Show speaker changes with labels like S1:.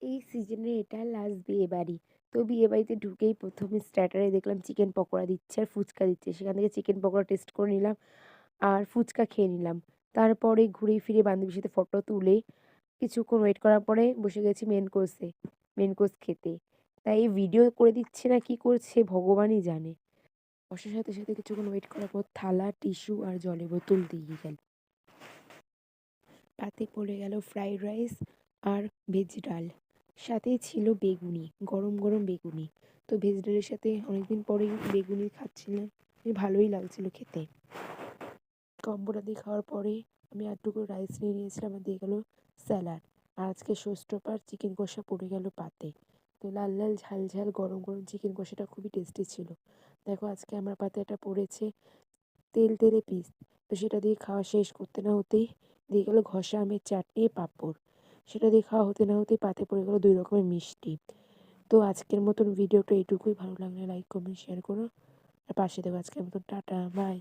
S1: এই সিজনে এটা লাস্ট বিয়েবাড়ি। তো বিয়েবাড়িতে ঢুকেই ১ম স্টার্টারে দেখলাম চিকেন পকোড়া দিচ্ছে আর ফুচকা দিচ্ছে। সেখান থেকে চিকেন পকোড়া টেস্ট করে নিলাম আর ফুচকা খেয়ে নিলাম। তারপরে ঘুরে ফিরে বান্ধবীর সাথে ফটো তুলে কিছুক্ষণ ওয়েট করার পরে বসে গেছি মেন কোর্স খেতে। তাই ভিডিও করে দিচ্ছে না কি করছে ভগবানই জানে। বসার সাথে, সাথে কিছুক্ষণ ওয়েট করার পর থালা, টিস্যু আর জলের বোতল দিয়ে গেল। পাতে পড়ে গেল ফ্রাইড রাইস আর ভেজ ডাল। সাথে ছিল বেগুনি, গরম, গরম বেগুনি। তো ভেজ ডালের সাথে অনেকদিন পরেই বেগুনি খাচ্ছিলাম। ভালোই লাগছিল খেতে। কম্বোটা দিয়ে খাওয়ার পরে আমি আরেকটুকু রাইস নিয়ে নিয়েছিলাম আর দিয়ে গেল স্যালাড। আর আজকে ষষ্ঠবার চিকেন কষা পড়ে গেল পাতে। তো লাল লাল ঝাল ঝাল গরম গরম চিকেন কষাটা খুবই টেস্টি ছিল। দেখো আজকে আমার পাতে এটা পড়েছে তেলে পিস। তো সেটা দিয়ে খাওয়া শেষ করতে না হতেই দিয়ে গেল ঘষা আমের চাটনি, পাঁপড়। সেটা দিয়ে খাওয়া হতে না হতেই পাতে পড়ে গেল ২ রকমের মিষ্টি। তো আজকের মতন ভিডিওটা এটুকুই। ভালো লাগলে লাইক, কমেন্ট, শেয়ার করো। আর পাশে থেকো। আজকের মতন টাটা, বাই।